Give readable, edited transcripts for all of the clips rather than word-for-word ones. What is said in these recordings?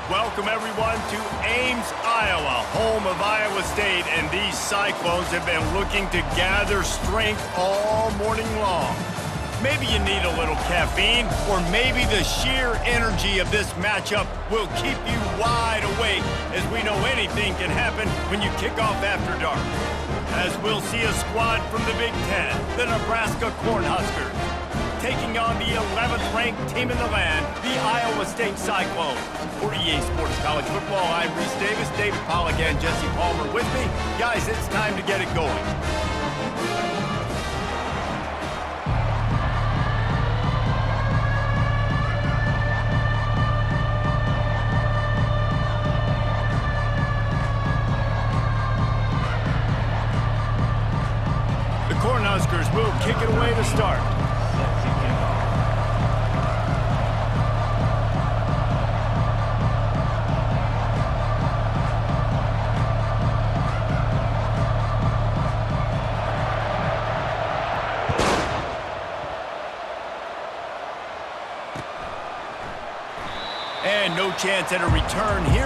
Welcome, everyone, to Ames, Iowa, home of Iowa State, and these Cyclones have been looking to gather strength all morning long. Maybe you need a little caffeine, or maybe the sheer energy of this matchup will keep you wide awake, as we know anything can happen when you kick off after dark. As we'll see a squad from the Big Ten, the Nebraska Cornhuskers, taking on the 11th-ranked team in the land, the Iowa State Cyclones. For EA Sports College Football, I'm Reese Davis, David Pollack, and Jesse Palmer with me. Guys, it's time to get it going. The Cornhuskers will kick it away to start. And no chance at a return here.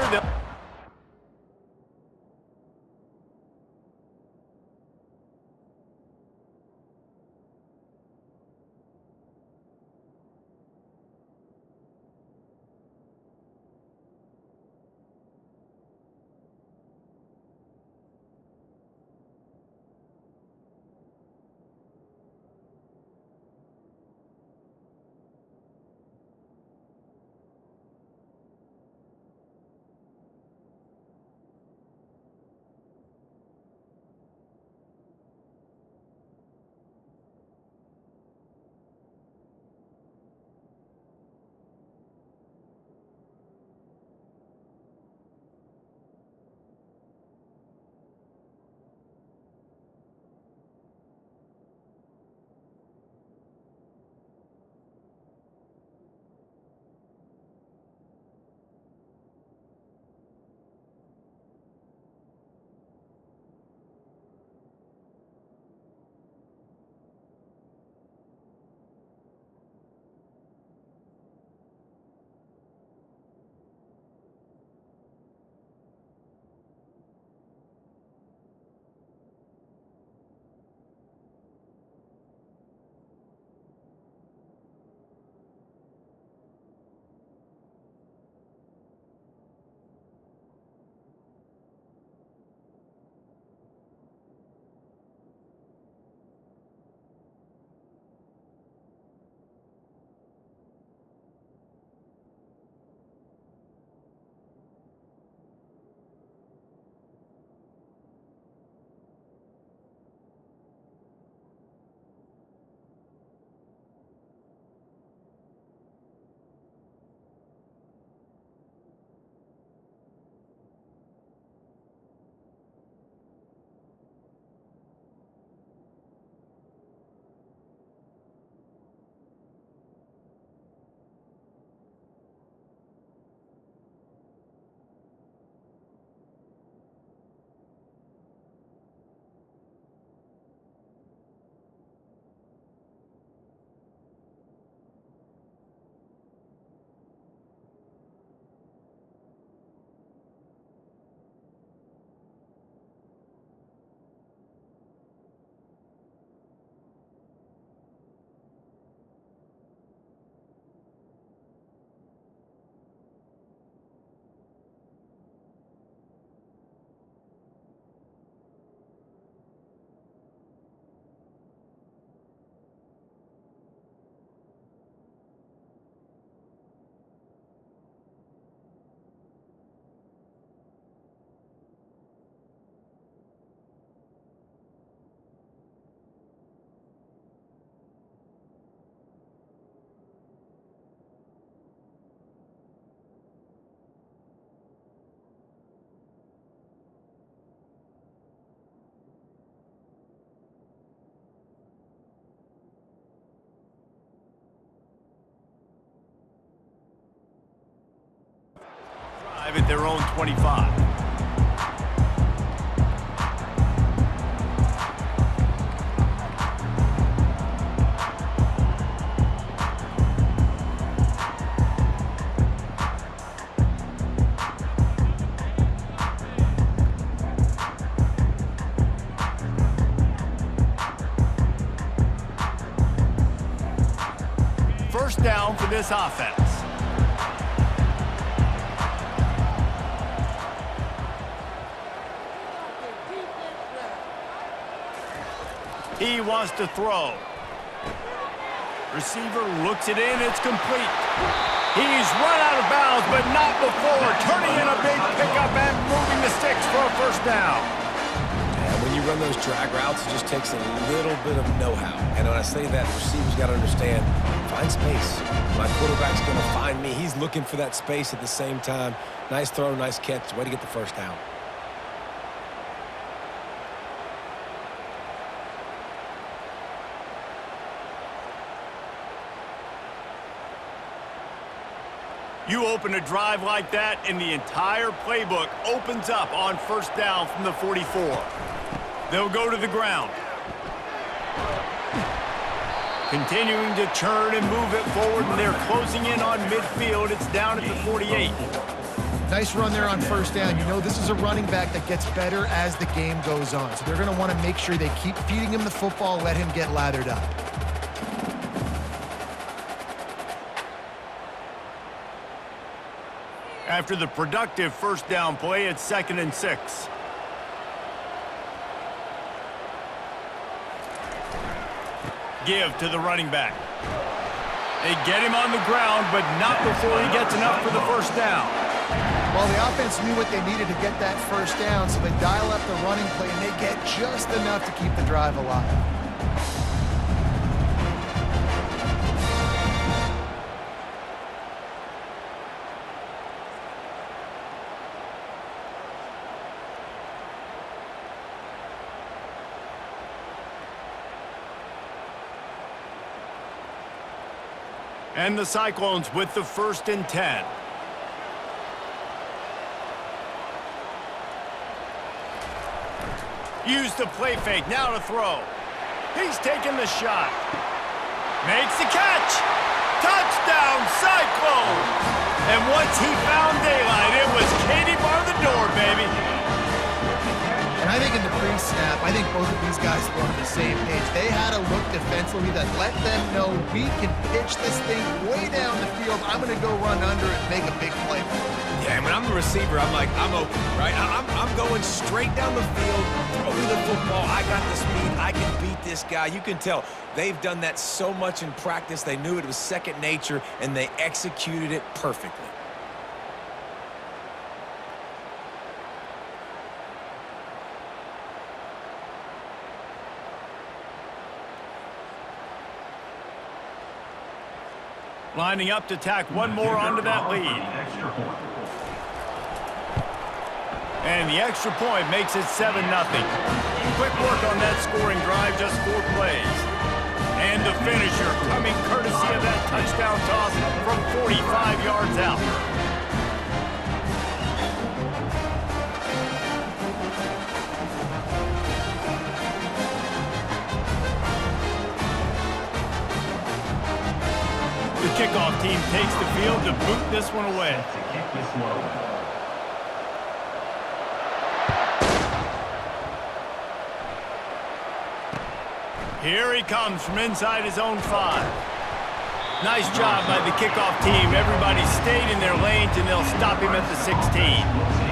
At their own 25. down for this offense. He wants to throw. Receiver looks it in. It's complete. He's run out of bounds, but not before turning in a big pickup and moving the sticks for a first down. And when you run those drag routes, it just takes a little bit of know-how. And when I say that, the receiver's got to understand, find space. My quarterback's going to find me. He's looking for that space at the same time. Nice throw, nice catch. Way to get the first down. You open a drive like that, and the entire playbook opens up on first down from the 44. They'll go to the ground. Continuing to churn and move it forward, and they're closing in on midfield. It's down at the 48. Nice run there on first down. You know, this is a running back that gets better as the game goes on. So they're going to want to make sure they keep feeding him the football, let him get lathered up. After the productive first down play, it's 2nd and 6. Give to the running back. They get him on the ground, but not before he gets enough for the first down. Well, the offense knew what they needed to get that first down, so they dial up the running play, and they get just enough to keep the drive alive. And the Cyclones with the 1st and 10. Use the play fake, now to throw. He's taking the shot. Makes the catch. Touchdown, Cyclones! And once he found daylight, it was Katie bar the door, baby. And I think in the pre-snap, I think both of these guys were on the same page. They had a look defensively that let them know we can pitch this thing way down the field. I'm going to go run under it and make a big play. Yeah, and when I'm the receiver, I'm like, I'm open, right? I'm going straight down the field, throw me the football. I got the speed. I can beat this guy. You can tell they've done that so much in practice. They knew it was second nature, and they executed it perfectly. Lining up to tack one more onto that lead. And the extra point makes it 7-0. Quick work on that scoring drive, just 4 plays. And the finisher coming courtesy of that touchdown toss from 45 yards out. The kickoff team takes the field to boot this one away. Here he comes from inside his own 5. Nice job by the kickoff team. Everybody stayed in their lanes, and they'll stop him at the 16.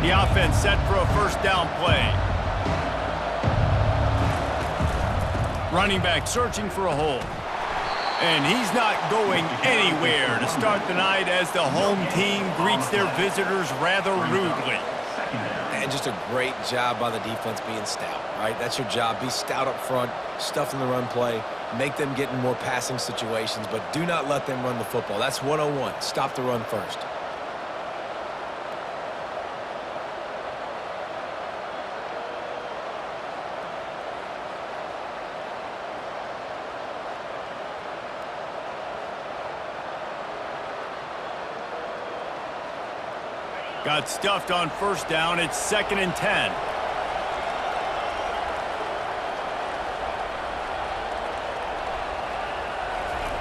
The offense set for a first down play. Running back searching for a hole. And he's not going anywhere to start the night as the home team greets their visitors rather rudely. And just a great job by the defense being stout, right? That's your job. Be stout up front, stuff in the run play, make them get in more passing situations, but do not let them run the football. That's 101. Stop the run first. Got stuffed on first down. It's 2nd and 10.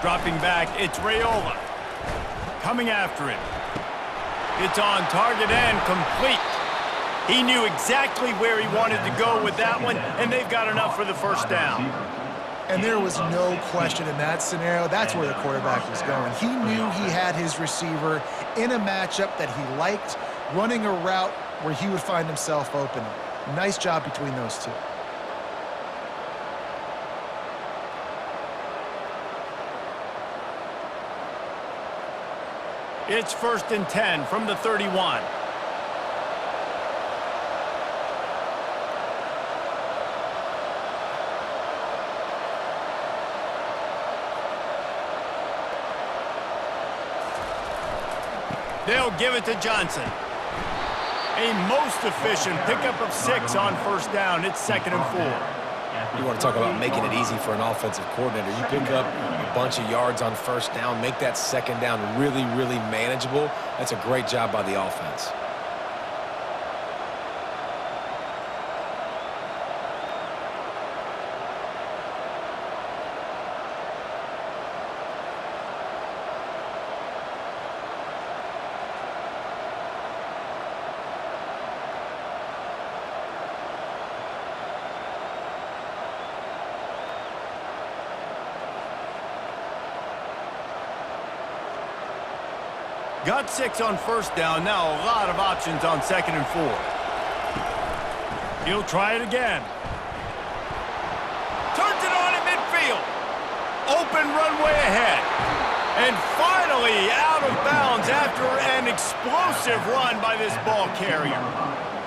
Dropping back, it's Raiola. Coming after it. It's on target and complete. He knew exactly where he wanted to go with that one, and they've got enough for the first down. And there was no question in that scenario. That's where the quarterback was going. He knew he had his receiver in a matchup that he liked, running a route where he would find himself open. Nice job between those two. It's 1st and 10 from the 31. They'll give it to Johnson. A most efficient pickup of 6 on first down. It's 2nd and 4. You want to talk about making it easy for an offensive coordinator. You pick up a bunch of yards on first down, make that second down really, really manageable. That's a great job by the offense. Got 6 on first down. Now a lot of options on 2nd and 4. He'll try it again. Turns it on in midfield. Open runway ahead. And finally out of bounds after an explosive run by this ball carrier.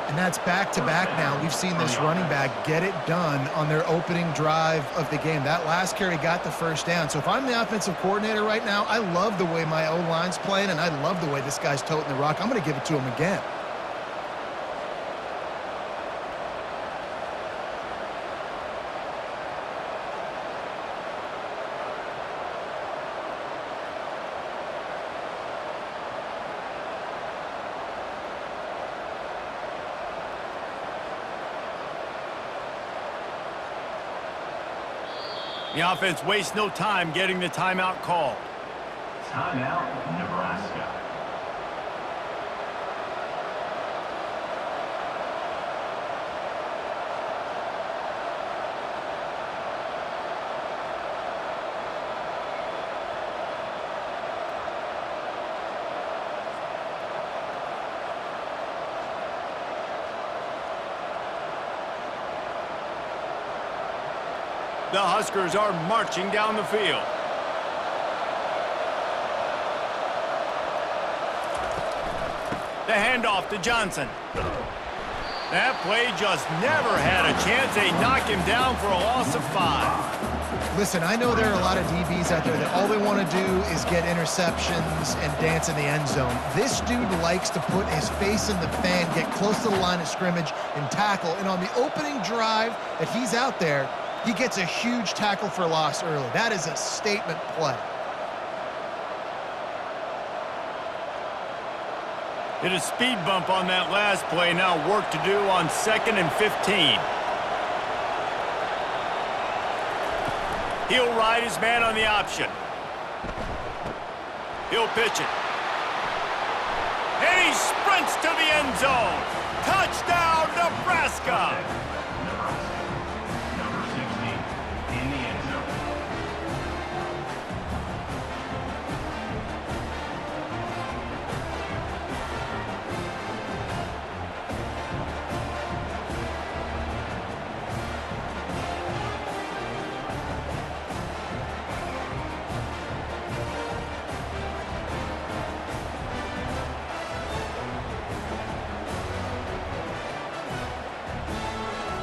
And that's back-to-back now. We've seen this running back get it done on their opening drive of the game. That last carry got the first down. So if I'm the offensive coordinator right now, I love the way my O-line's playing, and I love the way this guy's toting the rock. I'm going to give it to him again. The offense wastes no time getting the timeout called. Timeout, Nebraska. The Huskers are marching down the field. The handoff to Johnson. That play just never had a chance. They knock him down for a loss of 5. Listen, I know there are a lot of DBs out there that all they want to do is get interceptions and dance in the end zone. This dude likes to put his face in the fan, get close to the line of scrimmage, and tackle. And on the opening drive that he's out there, he gets a huge tackle for loss early. That is a statement play. Hit a speed bump on that last play. Now work to do on 2nd and 15. He'll ride his man on the option. He'll pitch it. And he sprints to the end zone. Touchdown, Nebraska!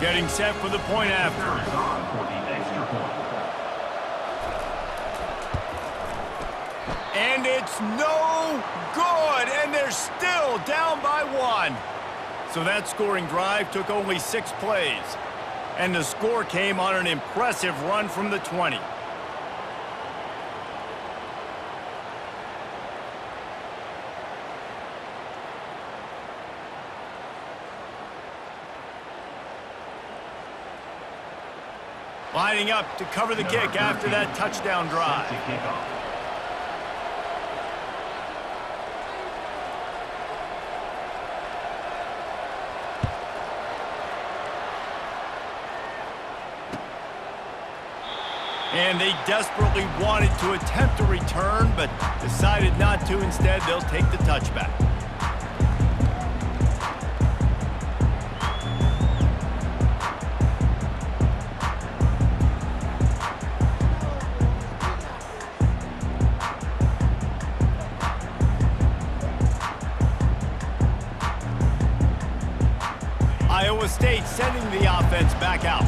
Getting set for the point after. And it's no good, and they're still down by 1. So that scoring drive took only 6 plays, and the score came on an impressive run from the 20. Lining up to cover the kick after that touchdown drive. And they desperately wanted to attempt a return, but decided not to. Instead, they'll take the touchback. Iowa State sending the offense back out.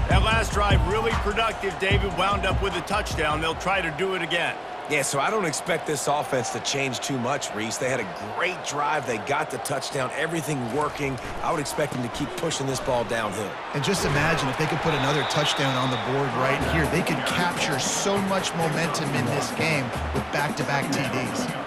That last drive really productive. David wound up with a touchdown. They'll try to do it again. Yeah, so I don't expect this offense to change too much, Reese. They had a great drive. They got the touchdown, everything working. I would expect them to keep pushing this ball downhill. And just imagine if they could put another touchdown on the board right here. They could capture so much momentum in this game with back-to-back TDs.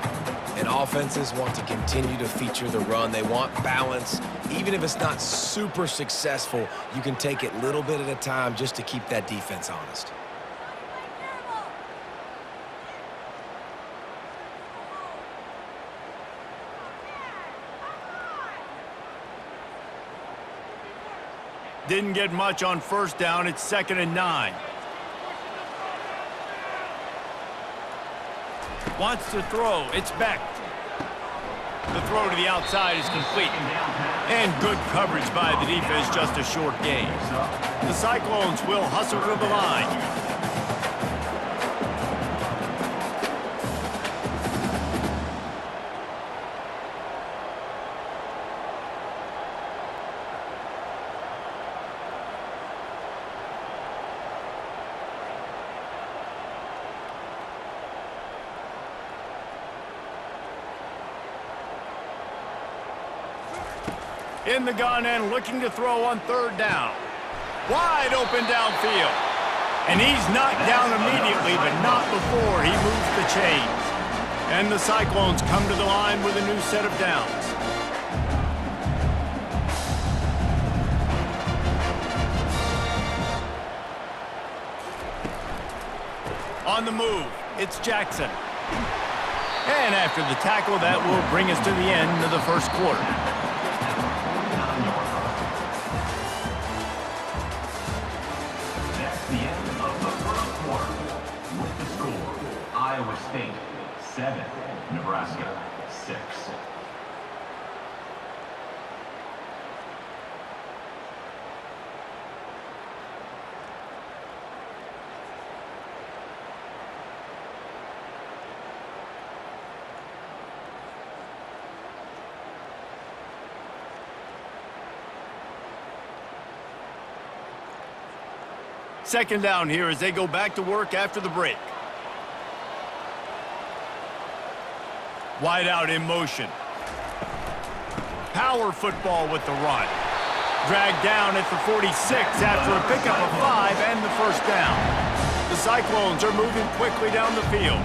And offenses want to continue to feature the run. They want balance. Even if it's not super successful, you can take it little bit at a time just to keep that defense honest. Didn't get much on first down. It's 2nd and 9. Wants to throw. It's Beck. The throw to the outside is complete. And good coverage by the defense, just a short gain. The Cyclones will hustle to the line. In the gun and looking to throw on 3rd down. Wide open downfield. And he's knocked down immediately, but not before he moves the chains. And the Cyclones come to the line with a new set of downs. On the move, it's Jackson. And after the tackle, that will bring us to the end of the first quarter. Iowa State 7, Nebraska 6. Second down here as they go back to work after the break. Wide out in motion. Power football with the run. Dragged down at the 46 after a pickup of 5 and the first down. The Cyclones are moving quickly down the field.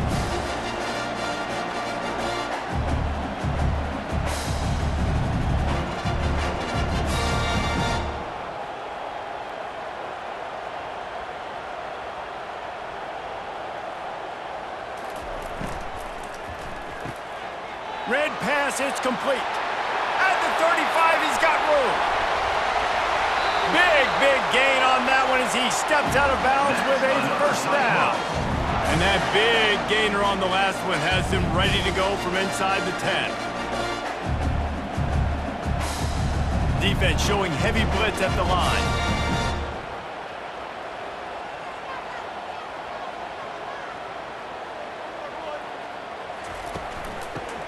Red pass, it's complete. At the 35, he's got room. Big gain on that one as he steps out of bounds with a first down. And that big gainer on the last one has him ready to go from inside the 10. Defense showing heavy blitz at the line.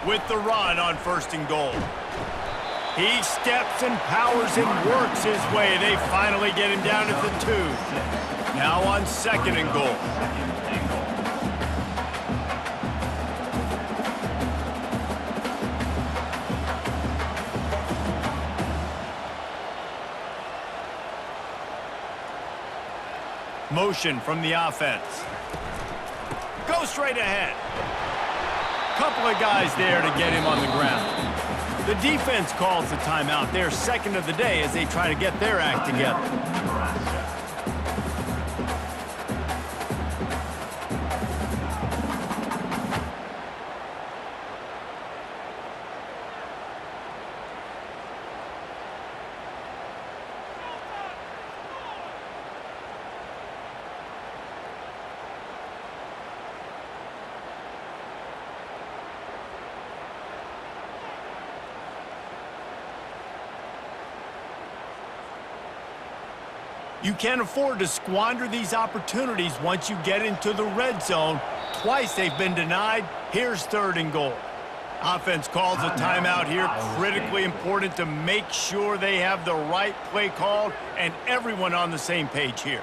With the run on 1st and goal. He steps and powers and works his way. They finally get him down at the 2. Now on 2nd and goal. Motion from the offense. Go straight ahead. Couple of guys there to get him on the ground. The defense calls the timeout. Their 2nd of the day as they try to get their act together. You can't afford to squander these opportunities once you get into the red zone. Twice they've been denied. Here's 3rd and goal. Offense calls a timeout here. Critically important to make sure they have the right play called and everyone on the same page here.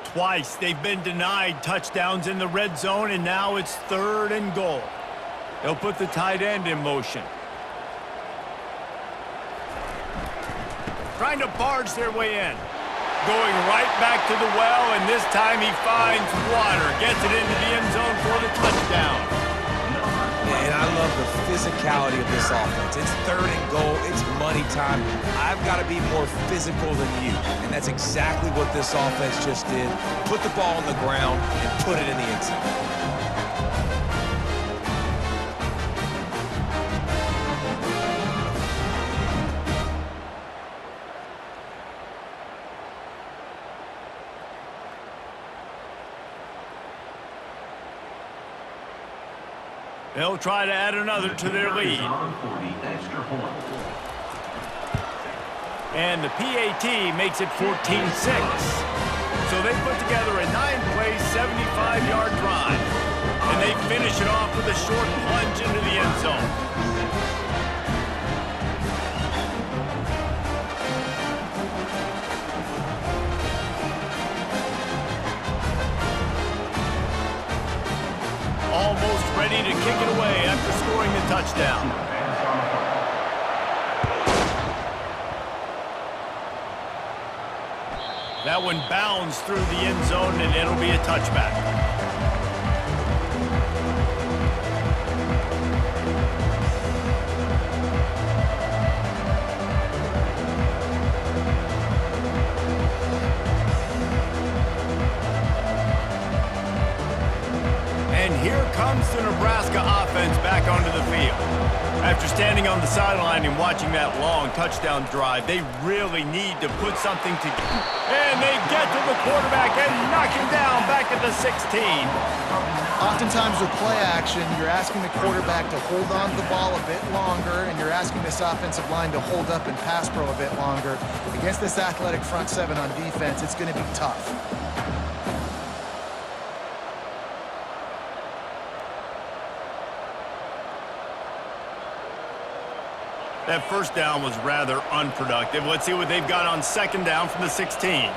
Twice they've been denied touchdowns in the red zone, and now it's 3rd and goal. They'll put the tight end in motion. Trying to barge their way in. Going right back to the well, and this time he finds water. Gets it into the end zone for the touchdown. And I love the physicality of this offense. It's 3rd and goal. It's money time. I've got to be more physical than you. And that's exactly what this offense just did. Put the ball on the ground and put it in the end zone. They'll try to add another to their lead. And the PAT makes it 14-6. So they put together a 9-play, 75-yard drive. And they finish it off with a short plunge into the end zone. Almost ready to kick it away after scoring the touchdown. That one bounds through the end zone, and it'll be a touchback. And here comes the Nebraska offense back onto the field. After standing on the sideline and watching that long touchdown drive, they really need to put something together. And they get to the quarterback and knock him down back at the 16. Oftentimes with play action, you're asking the quarterback to hold on to the ball a bit longer, and you're asking this offensive line to hold up and pass pro a bit longer. Against this athletic front seven on defense, it's going to be tough. That first down was rather unproductive. Let's see what they've got on 2nd down from the 16.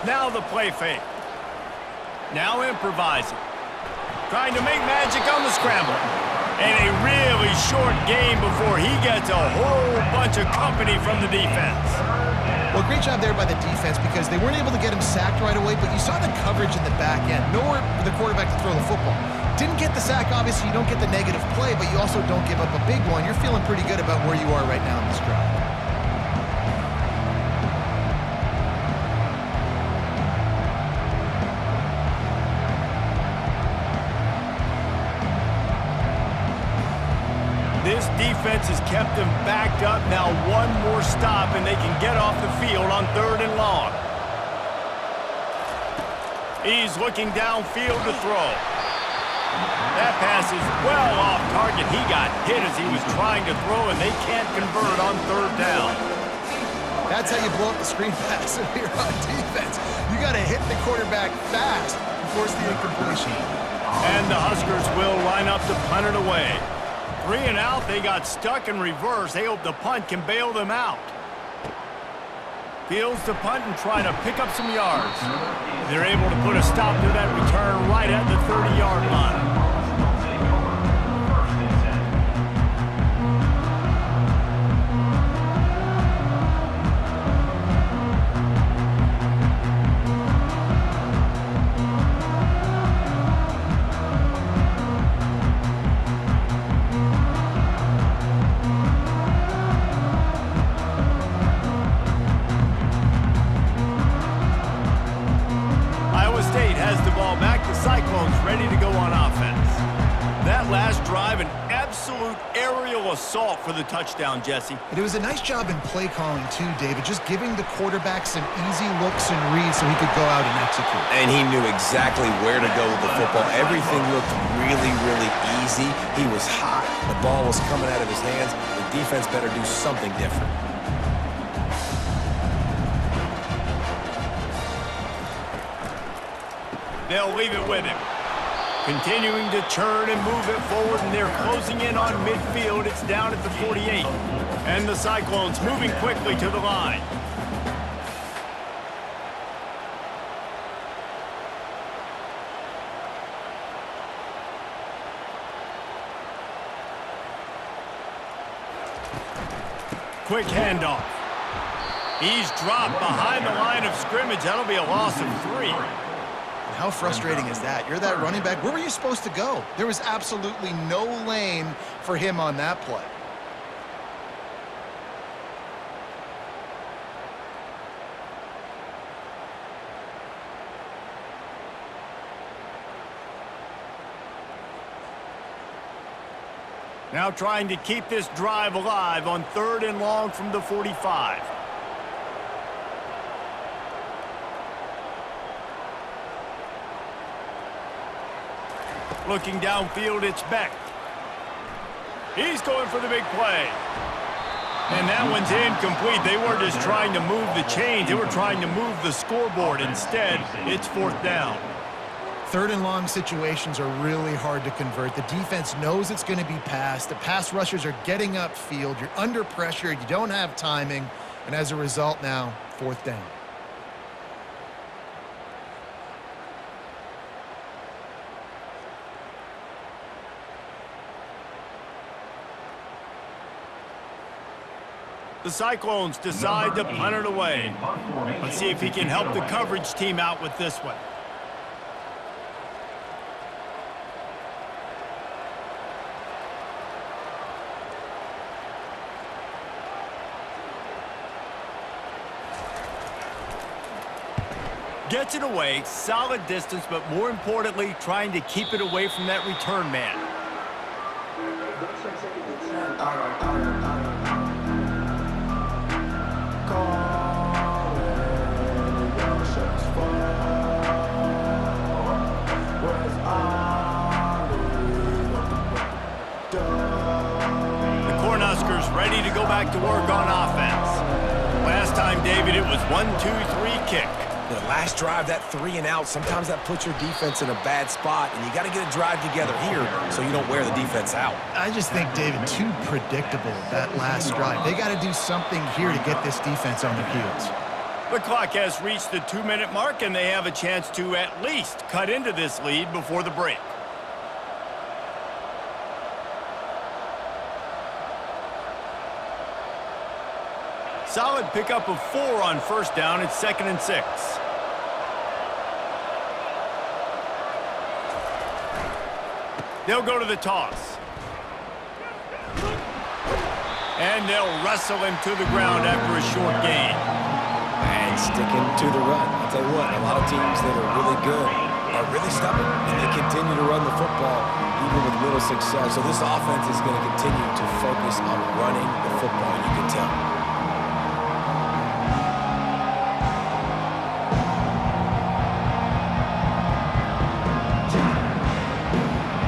Now the play fake. Now improvising. Trying to make magic on the scramble. And a really short game before he gets a whole bunch of company from the defense. Well, great job there by the defense because they weren't able to get him sacked right away, but you saw the coverage in the back end. Nowhere for the quarterback to throw the football. Didn't get the sack, obviously. You don't get the negative play, but you also don't give up a big one. You're feeling pretty good about where you are right now in this drive. This defense has kept them backed up. Now one more stop, and they can get off the field on 3rd and long. He's looking downfield to throw. That pass is well off target. He got hit as he was trying to throw, and they can't convert on 3rd down. That's how you blow up the screen pass if you're on defense. You got to hit the quarterback fast and force the incompletion. And the Huskers will line up to punt it away. 3 and out, they got stuck in reverse. They hope the punt can bail them out. Fields the punt and try to pick up some yards. They're able to put a stop to that return right at the 30-yard line. Iowa State has the ball back. The Cyclones ready to go on offense. aerial assault for the touchdown, Jesse. It was a nice job in play calling too, David, just giving the quarterback some easy looks and reads so he could go out and execute. And he knew exactly where to go with the football. Everything looked really, really easy. He was hot. The ball was coming out of his hands. The defense better do something different. They'll leave it with him. Continuing to churn and move it forward, and they're closing in on midfield. It's down at the 48. And the Cyclones moving quickly to the line. Quick handoff. He's dropped behind the line of scrimmage. That'll be a loss of 3. How frustrating is that? You're that running back. Where were you supposed to go? There was absolutely no lane for him on that play. Now trying to keep this drive alive on 3rd and long from the 45. Looking downfield, it's Beck. He's going for the big play. And that one's incomplete. They weren't just trying to move the chains. They were trying to move the scoreboard. Instead, it's 4th down. 3rd and long situations are really hard to convert. The defense knows it's going to be passed. The pass rushers are getting upfield. You're under pressure. You don't have timing. And as a result now, 4th down. The Cyclones decide to punt it away. Let's see if he can help the coverage team out with this one. Gets it away, solid distance, but more importantly, trying to keep it away from that return man. Ready to go back to work on offense. Last time, David, it was 1-2-3 kick. The last drive, that 3 and out, sometimes that puts your defense in a bad spot, and you got to get a drive together here so you don't wear the defense out. I just think, David, too predictable, that last drive. They got to do something here to get this defense on their heels. The clock has reached the 2-minute mark, and they have a chance to at least cut into this lead before the break. Solid pickup of 4 on 1st down. It's 2nd and 6. They'll go to the toss. And they'll wrestle him to the ground after a short gain. And sticking to the run. I'll tell you what, a lot of teams that are really good are really stubborn, and they continue to run the football even with little success. So this offense is going to continue to focus on running the football, you can tell.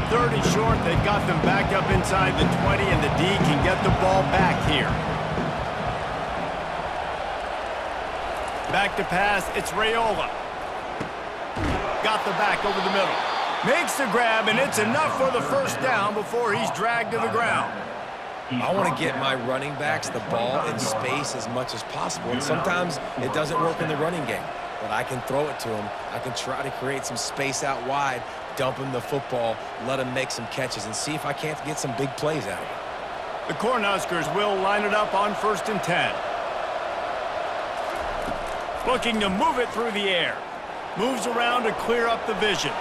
3rd and short, they've got them back up inside the 20, and the D can get the ball back here. Back to pass, it's Raiola. Got the back over the middle. Makes the grab, and it's enough for the 1st down before he's dragged to the ground. I want to get my running backs the ball in space as much as possible, and sometimes it doesn't work in the running game. But I can throw it to him. I can try to create some space out wide, dump him the football, let him make some catches, and see if I can't get some big plays out of it. The Cornhuskers will line it up on 1st and 10. Looking to move it through the air. Moves around to clear up the vision.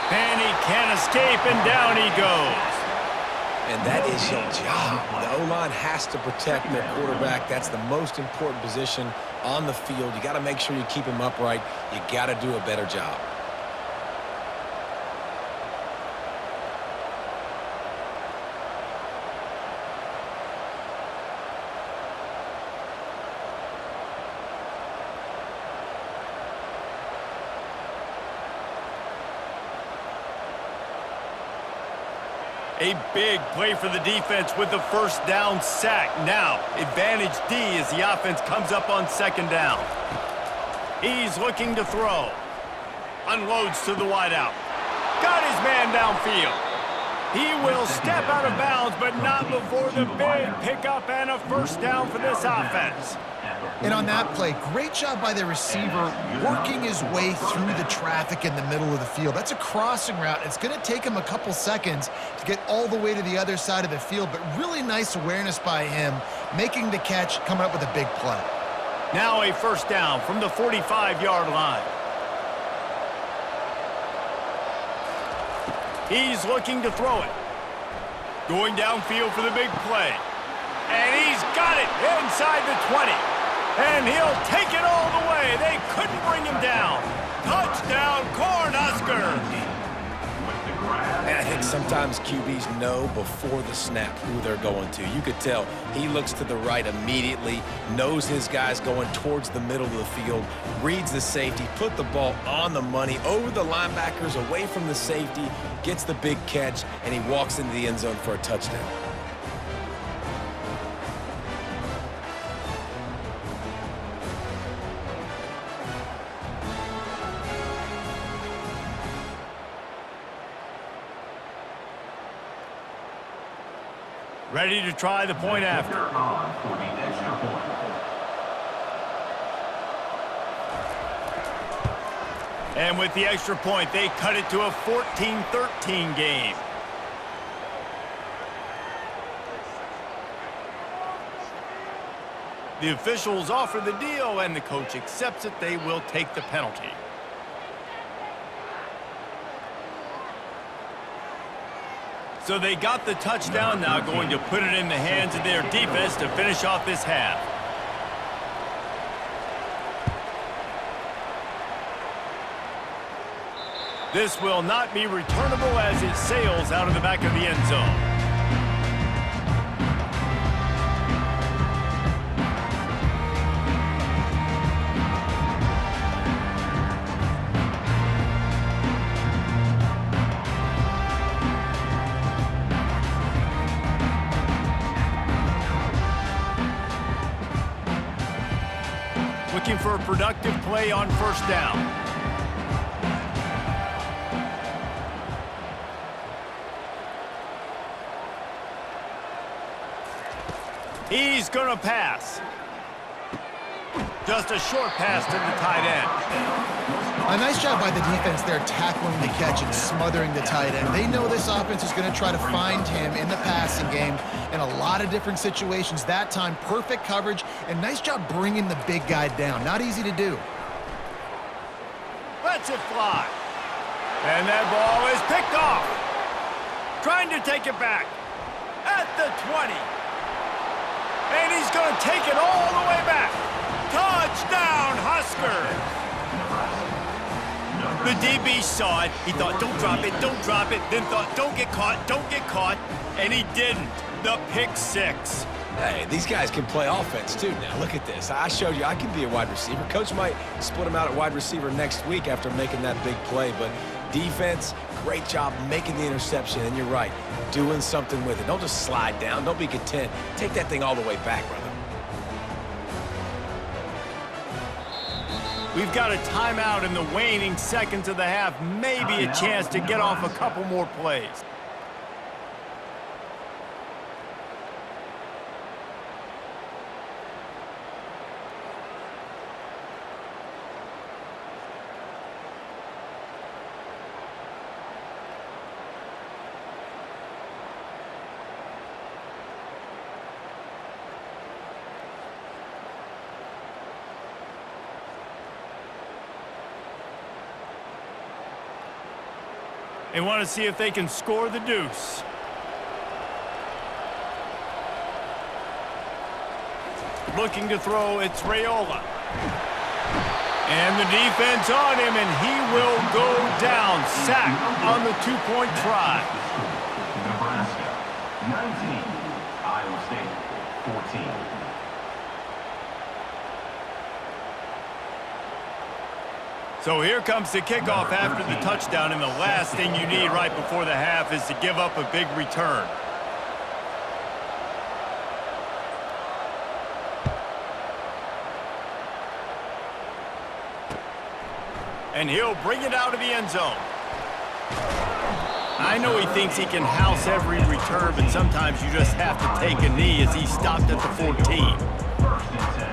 And he can't escape, and down he goes. And that is your job. The O-line has to protect their quarterback. That's the most important position on the field. You got to make sure you keep him upright. You got to do a better job. A big play for the defense with the first down sack. Now, advantage D as the offense comes up on second down. He's looking to throw. Unloads to the wideout. Got his man downfield. He will step out of bounds, but not before the big pickup and a first down for this offense. And on that play, great job by the receiver working his way through the traffic in the middle of the field. That's a crossing route. It's going to take him a couple seconds to get all the way to the other side of the field, but really nice awareness by him, making the catch, coming up with a big play. Now a first down from the 45-yard line. He's looking to throw it. Going downfield for the big play. And he's got it inside the 20. And he'll take it all the way. They couldn't bring him down. Touchdown, Cornhuskers. And I think sometimes QBs know before the snap who they're going to. You could tell he looks to the right immediately, knows his guy's going towards the middle of the field, reads the safety, put the ball on the money, over the linebackers, away from the safety, gets the big catch, and he walks into the end zone for a touchdown. Ready to try the point after. On for the extra point. And with the extra point, they cut it to a 14-13 game. The officials offer the deal, and the coach accepts it. They will take the penalty. So they got the touchdown, now going to put it in the hands of their defense to finish off this half. This will not be returnable as it sails out of the back of the end zone. Looking for a productive play on first down. He's going to pass. Just a short pass to the tight end. A nice job by the defense there tackling the catch and smothering the tight end. They know this offense is going to try to find him in the passing game in a lot of different situations. That time, perfect coverage, and nice job bringing the big guy down. Not easy to do. Lets it fly. And that ball is picked off. Trying to take it back at the 20. And he's going to take it all the way back. Touchdown, Huskers. The DB saw it. He thought, don't drop it, don't drop it. Then thought, don't get caught, don't get caught. And he didn't. The pick six. Hey, these guys can play offense, too. Now, look at this. I showed you I can be a wide receiver. Coach might split him out at wide receiver next week after making that big play. But defense, great job making the interception. And you're right, doing something with it. Don't just slide down. Don't be content. Take that thing all the way back, brother. We've got a timeout in the waning seconds of the half. Maybe a chance to get off a couple more plays. They want to see if they can score the deuce. Looking to throw, it's Raiola. And the defense on him, and he will go down. Sack on the two-point try. Nebraska, 19. Iowa State, 14. So here comes the kickoff after the touchdown, and the last thing you need right before the half is to give up a big return. And he'll bring it out of the end zone. I know he thinks he can house every return, but sometimes you just have to take a knee as he stopped at the 14. First and 10.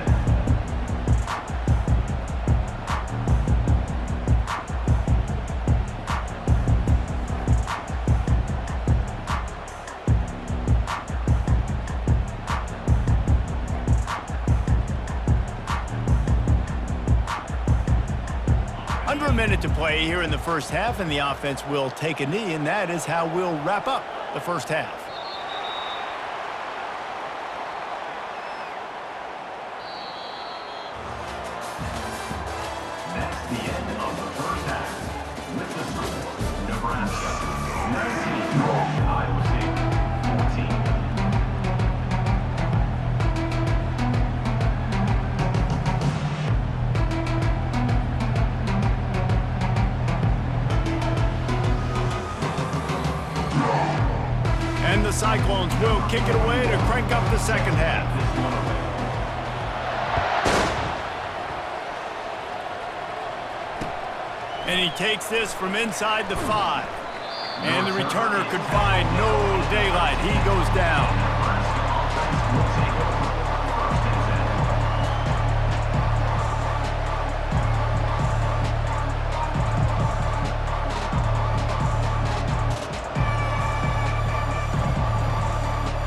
Under a minute to play here in the first half, and the offense will take a knee, and that is how we'll wrap up the first half. That's the end of the first half. With the score, Nebraska 19, Iowa State 14. And the Cyclones will kick it away to crank up the second half. And he takes this from inside the 5. And the returner could find no daylight. He goes down. Nebraska offense will take over.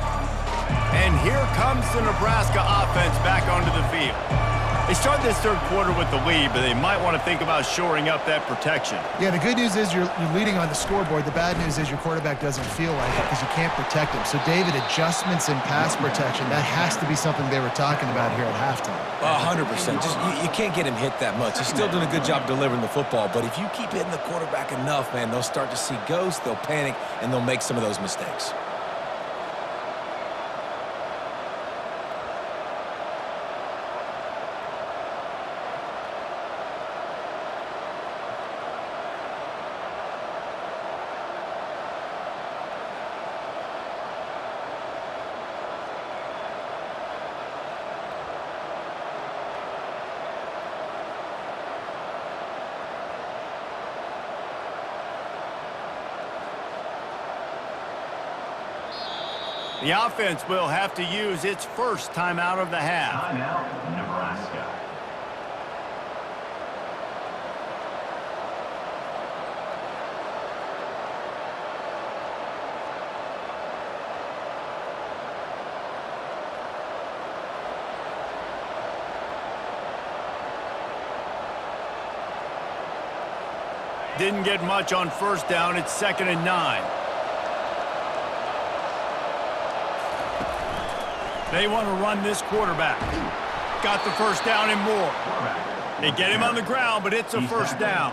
First and 10. And here comes the Nebraska offense back onto the field. They start this third quarter with the lead, but they might want to think about shoring up that protection. Yeah, the good news is you're leading on the scoreboard. The bad news is your quarterback doesn't feel like it because you can't protect him. So, David, adjustments in pass protection, that has to be something they were talking about here at halftime. 100%. Just you can't get him hit that much. He's still doing a good job delivering the football, but if you keep hitting the quarterback enough, man, they'll start to see ghosts, they'll panic, and they'll make some of those mistakes. The offense will have to use its first timeout of the half. Timeout, Nebraska. Didn't get much on first down. It's 2nd and 9. They want to run this quarterback. Got the first down and more. They get him on the ground, but it's a first down.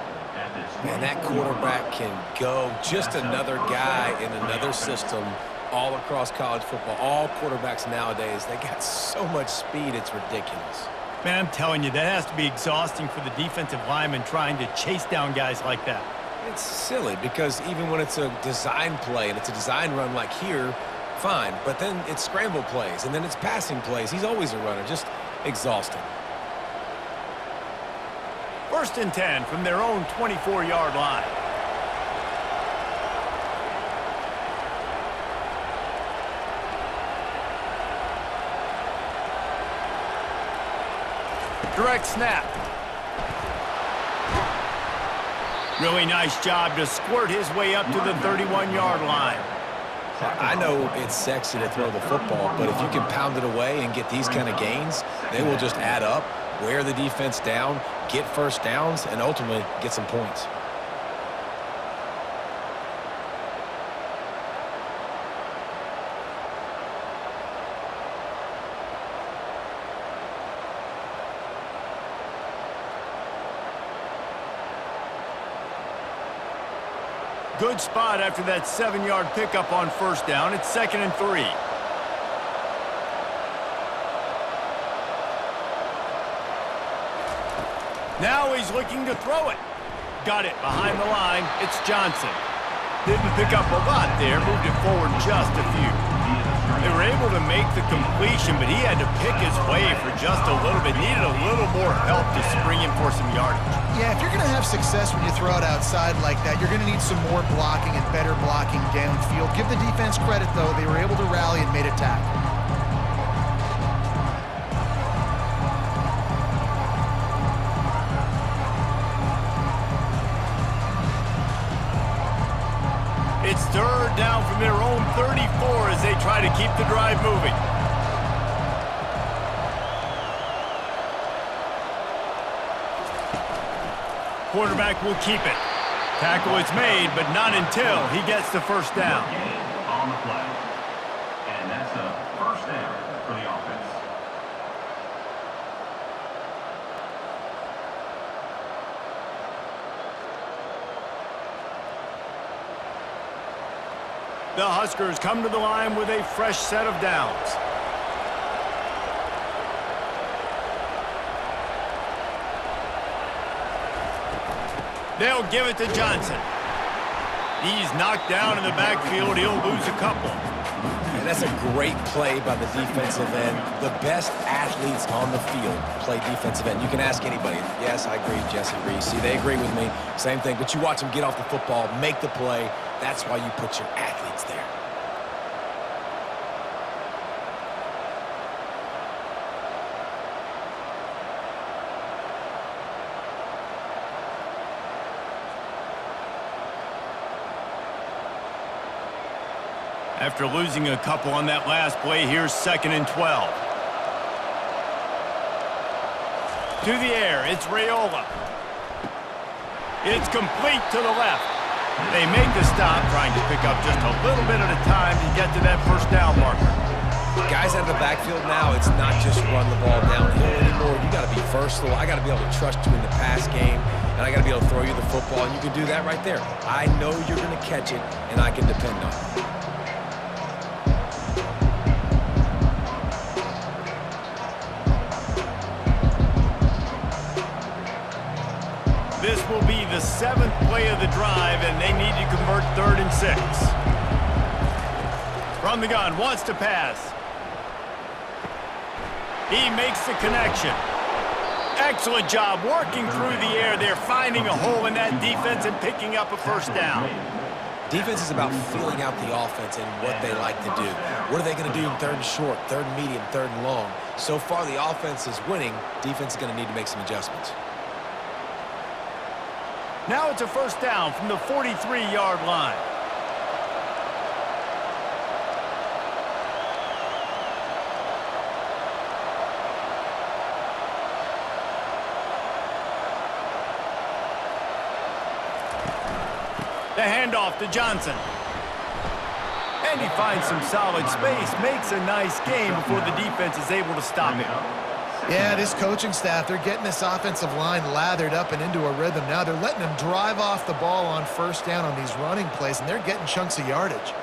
Man, that quarterback can go. Just another guy in another system all across college football. All quarterbacks nowadays, they got so much speed, it's ridiculous. Man, I'm telling you, that has to be exhausting for the defensive lineman trying to chase down guys like that. It's silly because even when it's a design play and it's a design run like here, fine, but then it's scramble plays, and then it's passing plays. He's always a runner, just exhausting. 1st and 10 from their own 24-yard line. Direct snap. Really nice job to squirt his way up to the 31-yard line. I know it's sexy to throw the football, but if you can pound it away and get these kind of gains, they will just add up, wear the defense down, get first downs, and ultimately get some points. Good spot after that 7-yard pickup on first down. It's 2nd and 3. Now he's looking to throw it. Got it behind the line. It's Johnson. Didn't pick up a lot there. Moved it forward just a few. They were able to make the completion, but he had to pick his way for just a little bit. Needed a little more help to spring him for some yardage. Yeah, if you're going to have success when you throw it outside like that, you're going to need some more blocking and better blocking downfield. Give the defense credit, though. They were able to rally and made a tackle. It's third down from their own 34 as they try to keep the drive moving. Quarterback will keep it. Tackle is made, but not until he gets the first down. On the play. And that's a first down for the offense. The Huskers come to the line with a fresh set of downs. They'll give it to Johnson. He's knocked down in the backfield. He'll lose a couple. And that's a great play by the defensive end. The best athletes on the field play defensive end. You can ask anybody. Yes, I agree, Jesse Reese. See, they agree with me. Same thing. But you watch them get off the football, make the play. That's why you put your athletes there. After losing a couple on that last play, here's 2nd and 12. To the air, it's Raiola. It's complete to the left. They make the stop, trying to pick up just a little bit at a time to get to that first down marker. Guys out of the backfield now, it's not just run the ball downhill anymore. You got to be versatile. I got to be able to trust you in the pass game, and I got to be able to throw you the football, and you can do that right there. I know you're going to catch it, and I can depend on it. This will be the 7th play of the drive, and they need to convert 3rd and 6. From the gun, wants to pass. He makes the connection. Excellent job working through the air there, finding a hole in that defense and picking up a first down. Defense is about feeling out the offense and what they like to do. What are they going to do in 3rd and short, 3rd and medium, 3rd and long? So far, the offense is winning. Defense is going to need to make some adjustments. Now it's a first down from the 43-yard line. The handoff to Johnson. And he finds some solid space, makes a nice game before the defense is able to stop him. Yeah, this coaching staff, they're getting this offensive line lathered up and into a rhythm. Now they're letting them drive off the ball on first down on these running plays, and they're getting chunks of yardage.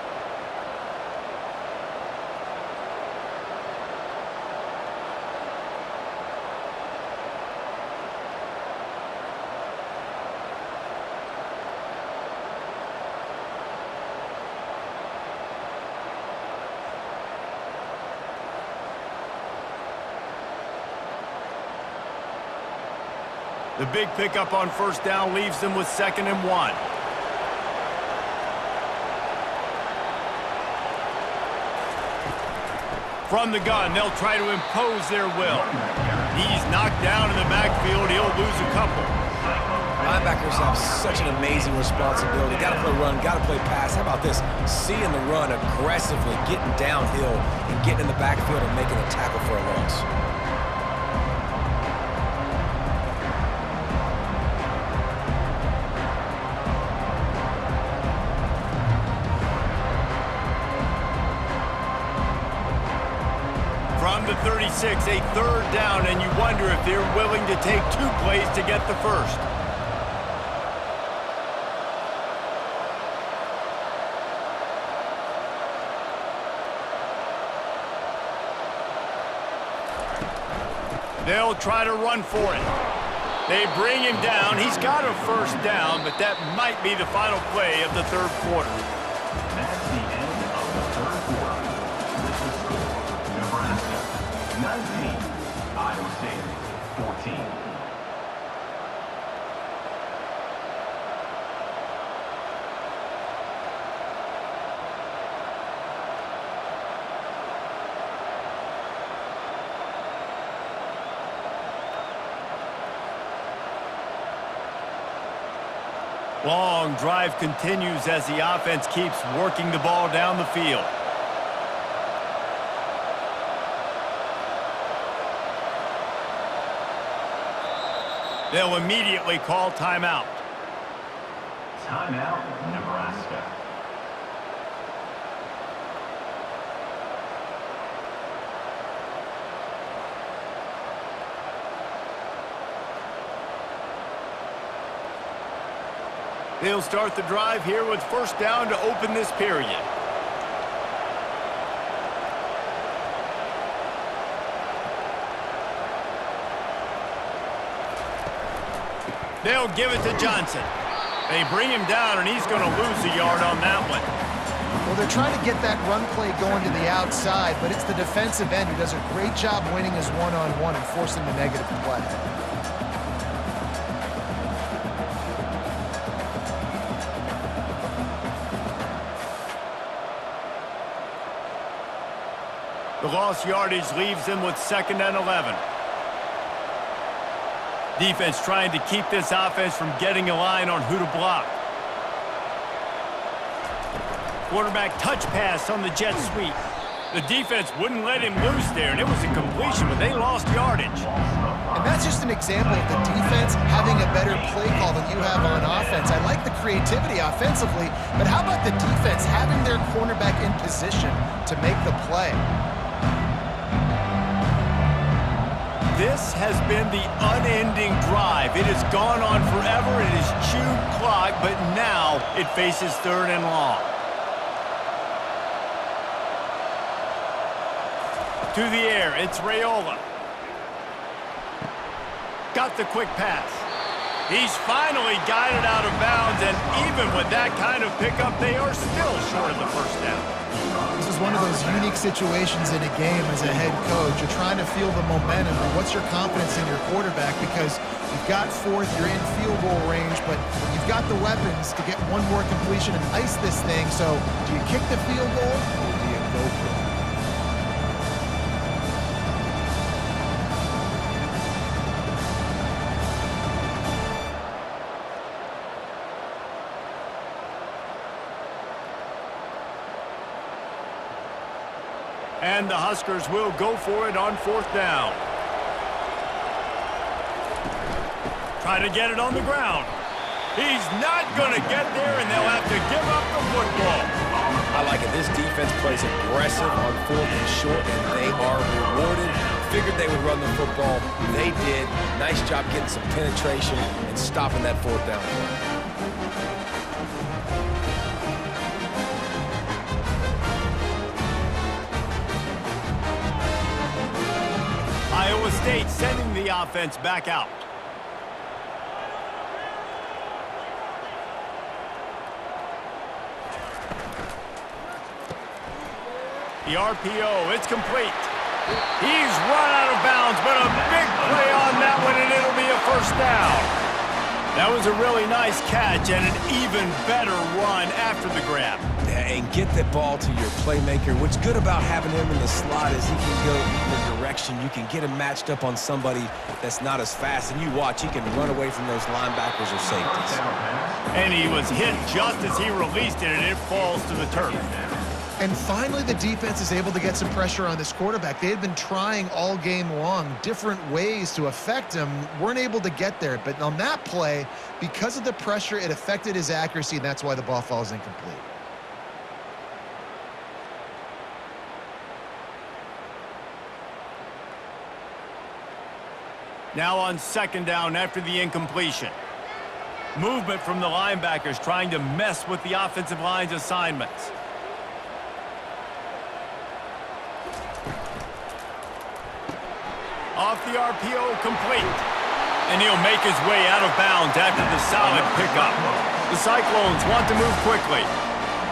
The big pickup on first down leaves them with 2nd and 1. From the gun, they'll try to impose their will. He's knocked down in the backfield. He'll lose a couple. Linebackers have such an amazing responsibility. Got to play run, got to play pass. How about this? Seeing the run aggressively, getting downhill, and getting in the backfield and making a tackle for a loss. From the 36, a 3rd down, and you wonder if they're willing to take 2 plays to get the first. They'll try to run for it. They bring him down. He's got a first down, but that might be the final play of the third quarter. That's the end of the third quarter. This is score, Nebraska 19, Iowa State 14. Long drive continues as the offense keeps working the ball down the field. They'll immediately call timeout. Timeout, Nebraska. They'll start the drive here with first down to open this period. They'll give it to Johnson. They bring him down, and he's going to lose a yard on that one. Well, they're trying to get that run play going to the outside, but it's the defensive end who does a great job winning his one-on-one and forcing the negative play. The lost yardage leaves them with 2nd and 11. Defense trying to keep this offense from getting a line on who to block. Quarterback touch pass on the jet sweep. The defense wouldn't let him loose there, and it was a completion, but they lost yardage. And that's just an example of the defense having a better play call than you have on offense. I like the creativity offensively, but how about the defense having their cornerback in position to make the play? This has been the unending drive. It has gone on forever. It has chewed clock, but now it faces 3rd and long. To the air, it's Raiola. Got the quick pass. He's finally got it out of bounds, and even with that kind of pickup, they are still short of the first down. This is one of those unique situations in a game as a head coach. You're trying to feel the momentum, and what's your confidence in your quarterback? Because you've got 4th, you're in field goal range, but you've got the weapons to get one more completion and ice this thing. So do you kick the field goal, or do you go for it? And the Huskers will go for it on 4th down. Try to get it on the ground. He's not going to get there, and they'll have to give up the football. I like it. This defense plays aggressive on 4th and short, and they are rewarded. Figured they would run the football. They did. Nice job getting some penetration and stopping that 4th down play. Iowa State sending the offense back out. The RPO, it's complete. He's run out of bounds, but a big play on that one, and it'll be a first down. That was a really nice catch and an even better run after the grab. And get the ball to your playmaker. What's good about having him in the slot is he can go either direction. You can get him matched up on somebody that's not as fast, and you watch, he can run away from those linebackers or safeties. And he was hit just as he released it, and it falls to the turf. And finally, the defense is able to get some pressure on this quarterback. They had been trying all game long, different ways to affect him, weren't able to get there. But on that play, because of the pressure, it affected his accuracy, and that's why the ball falls incomplete. Now on 2nd down after the incompletion. Movement from the linebackers trying to mess with the offensive line's assignments. Off the RPO, complete. And he'll make his way out of bounds after the solid pickup. The Cyclones want to move quickly.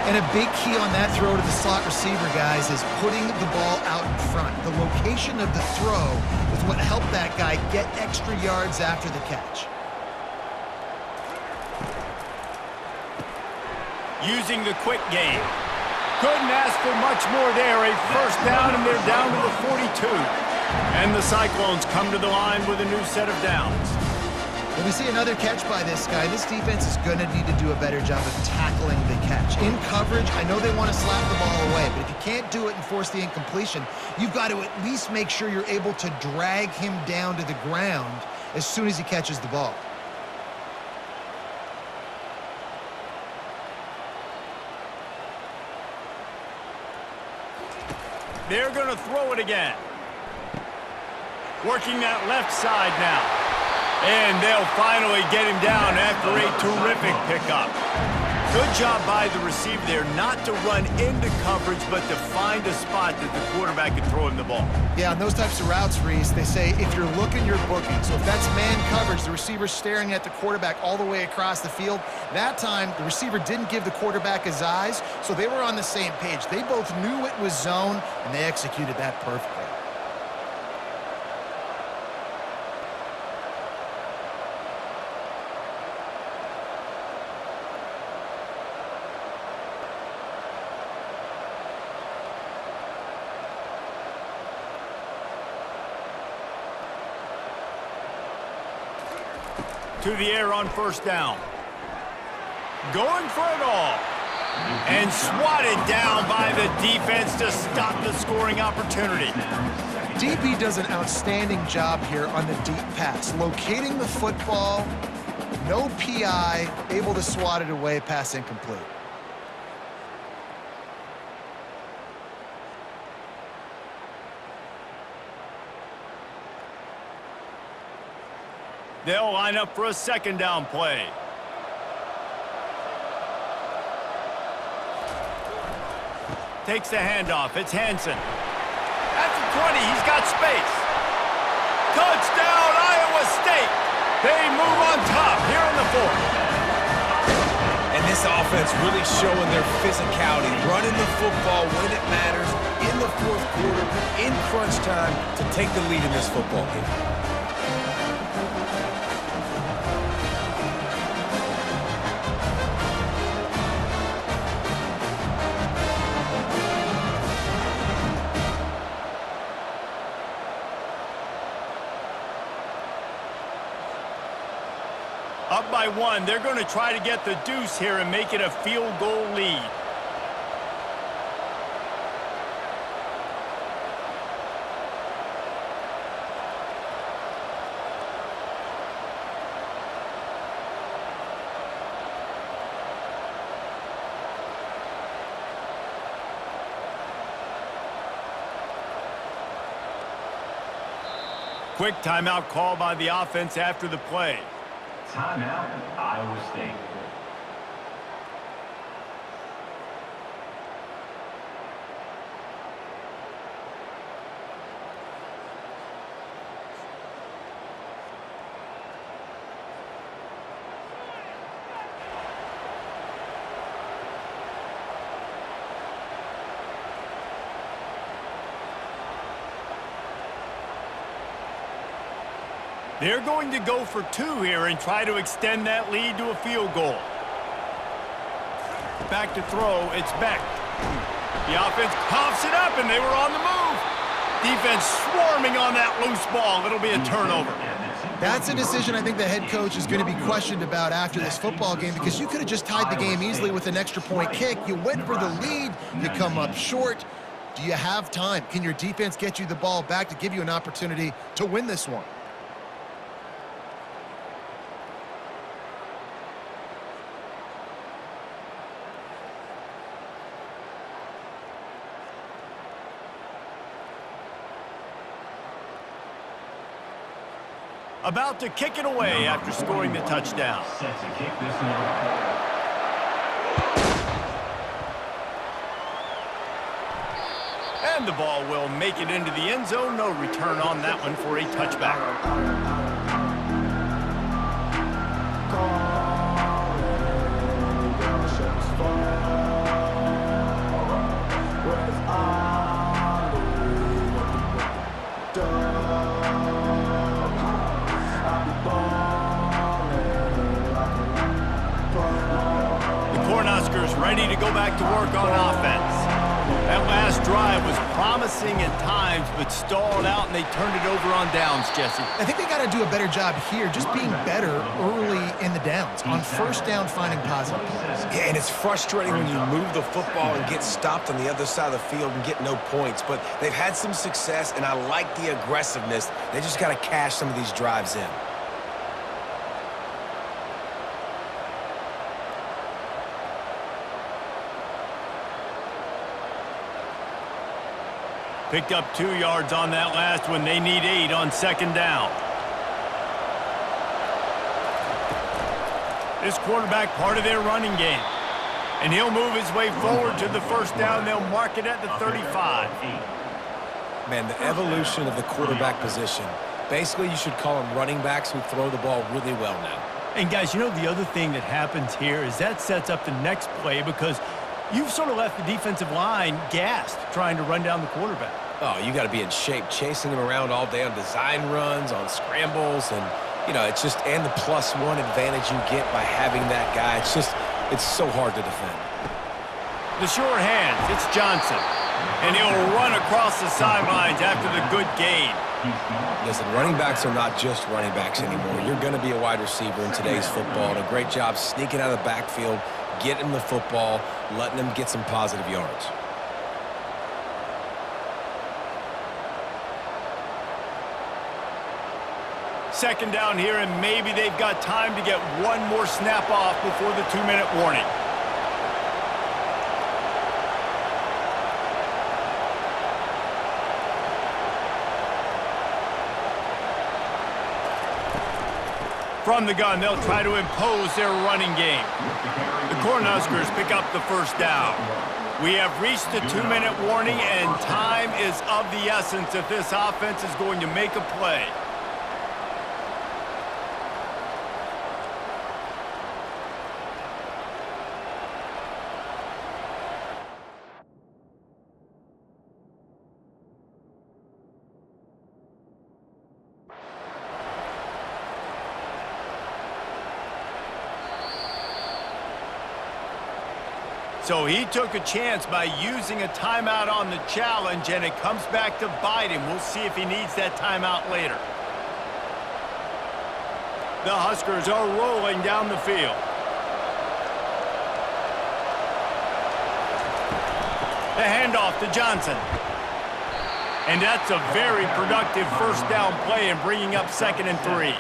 And a big key on that throw to the slot receiver, guys, is putting the ball out in front. The location of the throw is what helped that guy get extra yards after the catch. Using the quick game. Couldn't ask for much more there. A first down, and they're down to the 42. And the Cyclones come to the line with a new set of downs. When we see another catch by this guy, this defense is going to need to do a better job of tackling the catch. In coverage, I know they want to slap the ball away, but if you can't do it and force the incompletion, you've got to at least make sure you're able to drag him down to the ground as soon as he catches the ball. They're going to throw it again. Working that left side now. And they'll finally get him down after a terrific pickup. Good job by the receiver there not to run into coverage, but to find a spot that the quarterback can throw him the ball. Yeah, on those types of routes, Reese, they say if you're looking, you're booking. So if that's man coverage, the receiver's staring at the quarterback all the way across the field. That time, the receiver didn't give the quarterback his eyes, so they were on the same page. They both knew it was zone, and they executed that perfectly. To the air on first down. Going for it all. And swatted down by the defense to stop the scoring opportunity. DP does an outstanding job here on the deep pass. Locating the football, no PI, able to swat it away, pass incomplete. They'll line up for a second down play. Takes the handoff. It's Hansen. At the 20, he's got space. Touchdown, Iowa State. They move on top here in the fourth. And this offense really showing their physicality, running the football when it matters, in the fourth quarter, in crunch time, to take the lead in this football game. Up by one, they're going to try to get the deuce here and make it a field goal lead. Quick timeout call by the offense after the play. Timeout, Iowa State. They're going to go for two here and try to extend that lead to a field goal. Back to throw, it's Beck. The offense coughs it up, and they were on the move. Defense swarming on that loose ball. It'll be a turnover. That's a decision I think the head coach is going to be questioned about after this football game, because you could have just tied the game easily with an extra point kick. You went for the lead. You come up short. Do you have time? Can your defense get you the ball back to give you an opportunity to win this one? About to kick it away after scoring the touchdown. Set to kick this one. And the ball will make it into the end zone. No return on that one for a touchback. go back to work on offense. That last drive was promising at times, but stalled out, and they turned it over on downs, Jesse. I think they got to do a better job here, just being better early in the downs, on first down finding positive plays. Yeah, and it's frustrating when you move the football and get stopped on the other side of the field and get no points. But they've had some success, and I like the aggressiveness. They just got to cash some of these drives in. Picked up 2 yards on that last one. They need 8 on second down. This quarterback part of their running game. And he'll move his way forward to the first down. They'll mark it at the 35. Man, the evolution of the quarterback position. Basically, you should call them running backs who throw the ball really well now. And guys, you know the other thing that happens here is that sets up the next play because you've sort of left the defensive line gassed trying to run down the quarterback. Oh, you got to be in shape, chasing him around all day on design runs, on scrambles, and, you know, it's just, and the +1 advantage you get by having that guy. It's so hard to defend. The sure hands, it's Johnson. And he'll run across the sidelines after the good gain. Listen, running backs are not just running backs anymore. You're going to be a wide receiver in today's football, and a great job sneaking out of the backfield, getting the football, letting them get some positive yards. Second down here, and maybe they've got time to get one more snap off before the 2-minute warning. From the gun, they'll try to impose their running game. The Cornhuskers pick up the first down. We have reached the 2-minute warning, and time is of the essence if this offense is going to make a play. So he took a chance by using a timeout on the challenge, and it comes back to bite him. We'll see if he needs that timeout later. The Huskers are rolling down the field. The handoff to Johnson. And that's a very productive first down play and bringing up 2nd and 3.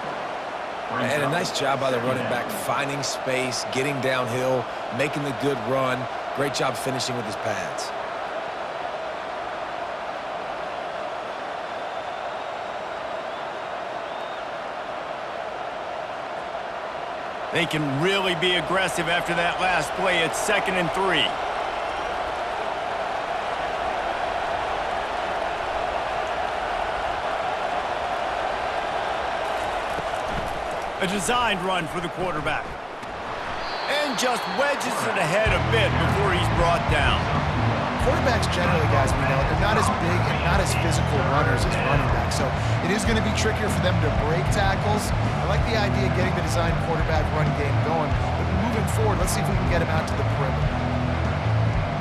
And a nice job by the running back, finding space, getting downhill, making the good run. Great job finishing with his pads. They can really be aggressive after that last play. It's 2nd and 3. A designed run for the quarterback. And just wedges it ahead a bit before he's brought down. Quarterbacks generally, guys, we know, they're not as big and not as physical runners as running backs. So it is going to be trickier for them to break tackles. I like the idea of getting the designed quarterback run game going. But moving forward, let's see if we can get him out to the perimeter.